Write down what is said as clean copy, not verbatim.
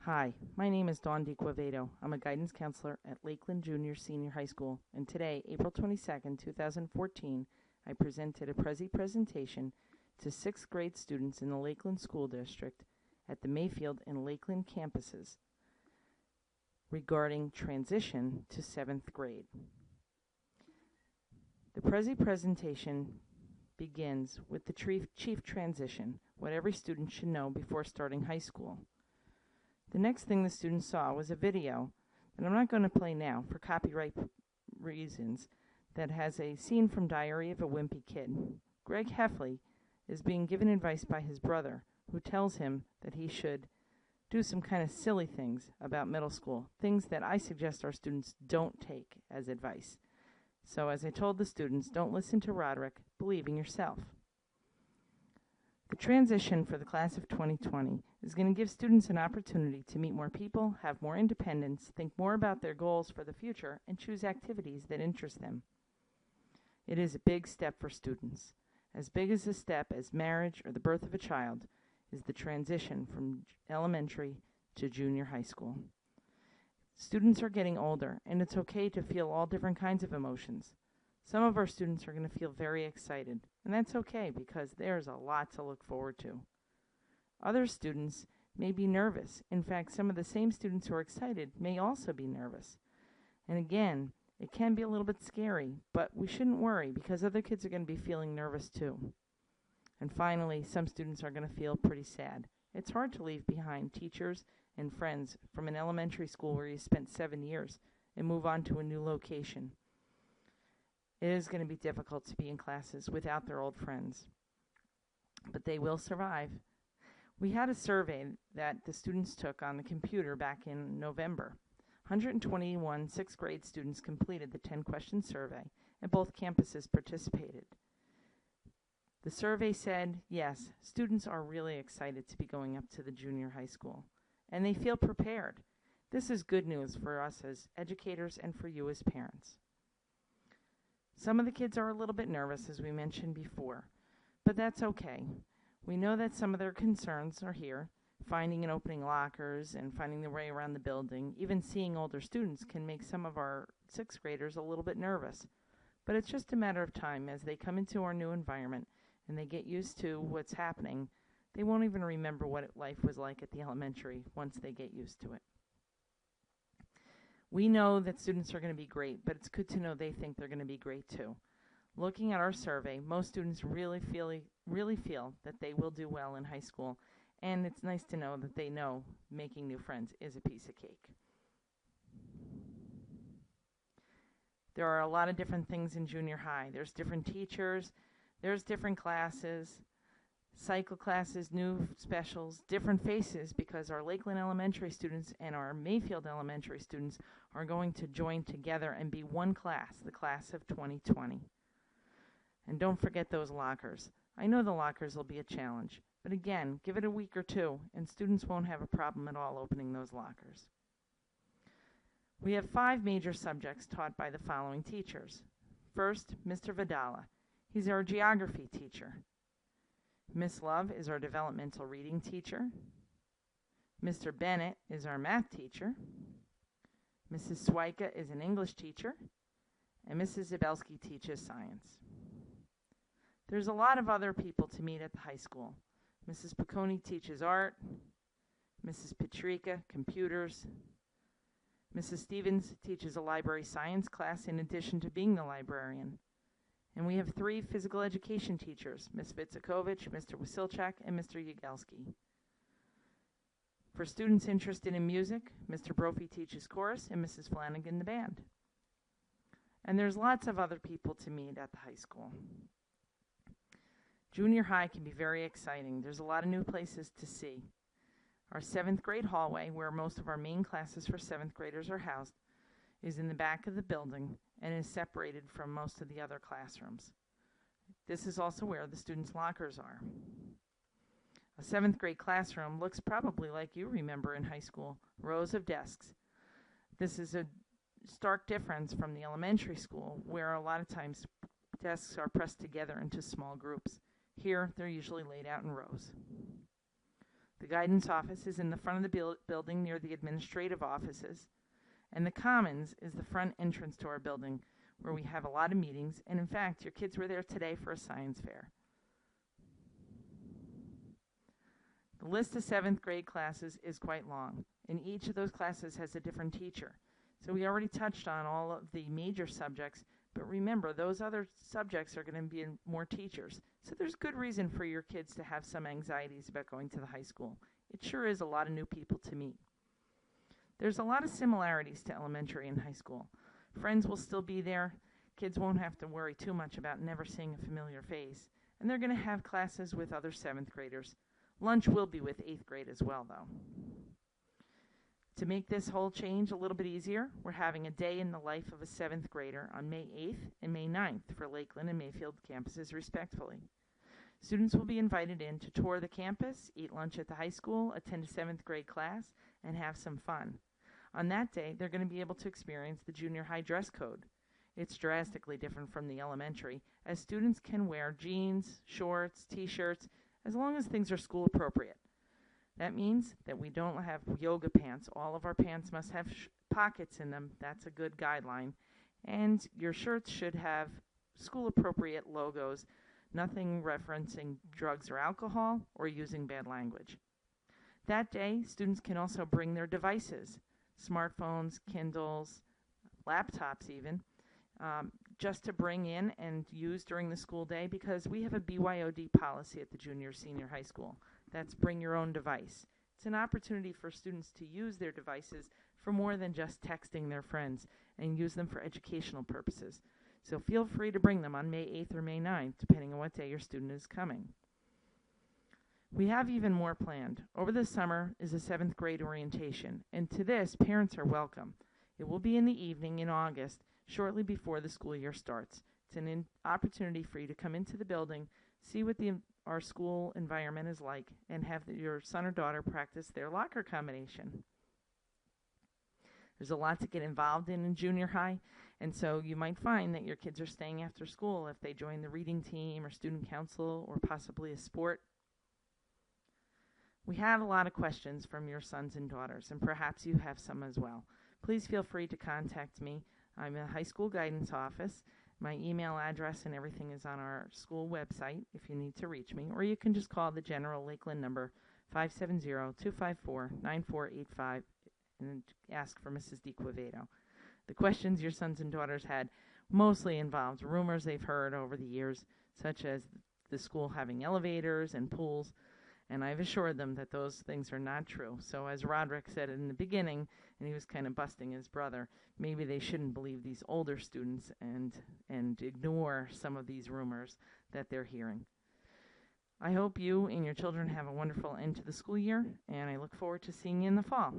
Hi, my name is Dawn DiQuavedo. I'm a guidance counselor at Lakeland Senior High School, and today, April 22nd, 2014, I presented a prezi presentation to 6th grade students in the Lakeland School District at the Mayfield and Lakeland campuses regarding transition to 7th grade. The prezi presentation begins with the chief transition, what every student should know before starting high school. The next thing the students saw was a video that I'm not going to play now for copyright reasons that has a scene from Diary of a Wimpy Kid. Greg Heffley is being given advice by his brother, who tells him that he should do some kind of silly things about middle school, things that I suggest our students don't take as advice. So as I told the students, don't listen to Roderick, believe in yourself. The transition for the class of 2020 is going to give students an opportunity to meet more people, have more independence, think more about their goals for the future, and choose activities that interest them. It is a big step for students. As big as a step as marriage or the birth of a child is the transition from elementary to junior high school. Students are getting older, and it's okay to feel all different kinds of emotions. Some of our students are going to feel very excited, and that's okay because there's a lot to look forward to. Other students may be nervous. In fact, some of the same students who are excited may also be nervous. And again, it can be a little bit scary, but we shouldn't worry because other kids are going to be feeling nervous too. And finally, some students are going to feel pretty sad. It's hard to leave behind teachers and friends from an elementary school where you spent 7 years and move on to a new location. It is going to be difficult to be in classes without their old friends, but they will survive. We had a survey that the students took on the computer back in November. 121 6th grade students completed the 10-question survey, and both campuses participated. The survey said, yes, students are really excited to be going up to the junior high school, and they feel prepared. This is good news for us as educators and for you as parents. Some of the kids are a little bit nervous, as we mentioned before, but that's okay. We know that some of their concerns are here. Finding and opening lockers and finding their way around the building, even seeing older students can make some of our 6th graders a little bit nervous. But it's just a matter of time as they come into our new environment and they get used to what's happening. They won't even remember what life was like at the elementary once they get used to it. We know that students are going to be great, but it's good to know they think they're going to be great too. Looking at our survey, most students really feel that they will do well in high school, and it's nice to know that they know making new friends is a piece of cake. There are a lot of different things in junior high. There's different teachers, there's different classes, cycle classes, new specials, different faces, because our Lakeland Elementary students and our Mayfield Elementary students are going to join together and be one class, the class of 2020. And don't forget those lockers. I know the lockers will be a challenge, but again, give it a week or two, and students won't have a problem at all opening those lockers. We have 5 major subjects taught by the following teachers. First, Mr. Vidala. He's our geography teacher. Miss Love is our developmental reading teacher. Mr. Bennett is our math teacher. Mrs. Swyka is an English teacher. And Mrs. Zabelski teaches science. There's a lot of other people to meet at the high school. Mrs. Piccone teaches art. Mrs. Petrika, computers. Mrs. Stevens teaches a library science class in addition to being the librarian. And we have 3 physical education teachers, Ms. Vitsakovich, Mr. Wasilchak, and Mr. Yagelski. For students interested in music, Mr. Brophy teaches chorus and Mrs. Flanagan the band. And there's lots of other people to meet at the high school. Junior high can be very exciting. There's a lot of new places to see. Our 7th grade hallway, where most of our main classes for 7th graders are housed, is in the back of the building and is separated from most of the other classrooms. This is also where the students' lockers are. A 7th grade classroom looks probably like you remember in high school, rows of desks. This is a stark difference from the elementary school, where a lot of times desks are pressed together into small groups. Here, they're usually laid out in rows. The guidance office is in the front of the building near the administrative offices, and the Commons is the front entrance to our building where we have a lot of meetings, and in fact, your kids were there today for a science fair. The list of 7th grade classes is quite long, and each of those classes has a different teacher. So we already touched on all of the major subjects, but remember, those other subjects are going to be more teachers. So there's good reason for your kids to have some anxieties about going to the high school. It sure is a lot of new people to meet. There's a lot of similarities to elementary and high school. Friends will still be there. Kids won't have to worry too much about never seeing a familiar face. And they're going to have classes with other 7th graders. Lunch will be with 8th grade as well, though. To make this whole change a little bit easier, we're having a day in the life of a 7th grader on May 8th and May 9th for Lakeland and Mayfield campuses respectively. Students will be invited in to tour the campus, eat lunch at the high school, attend a 7th grade class, and have some fun. On that day, they're going to be able to experience the junior high dress code. It's drastically different from the elementary, as students can wear jeans, shorts, t-shirts, as long as things are school appropriate. That means that we don't have yoga pants. All of our pants must have pockets in them. That's a good guideline. And your shirts should have school-appropriate logos, nothing referencing drugs or alcohol or using bad language. That day, students can also bring their devices, smartphones, Kindles, laptops even, just to bring in and use during the school day, because we have a BYOD policy at the junior senior high school. That's bring your own device. It's an opportunity for students to use their devices for more than just texting their friends and use them for educational purposes. So feel free to bring them on May 8th or May 9th, depending on what day your student is coming. We have even more planned. Over the summer is a 7th grade orientation, and to this, parents are welcome. It will be in the evening in August, shortly before the school year starts. It's an opportunity for you to come into the building, see what our school environment is like, and have your son or daughter practice their locker combination. There's a lot to get involved in junior high, and so you might find that your kids are staying after school if they join the reading team or student council or possibly a sport. We had a lot of questions from your sons and daughters, and perhaps you have some as well. Please feel free to contact me. I'm a high school guidance office. My email address and everything is on our school website if you need to reach me, or you can just call the general Lakeland number 570-254-9485 and ask for Mrs. DiQuevedo. The questions your sons and daughters had mostly involved rumors they've heard over the years, such as the school having elevators and pools, and I've assured them that those things are not true. So as Roderick said in the beginning, and he was kind of busting his brother, maybe they shouldn't believe these older students and ignore some of these rumors that they're hearing. I hope you and your children have a wonderful end to the school year, and I look forward to seeing you in the fall.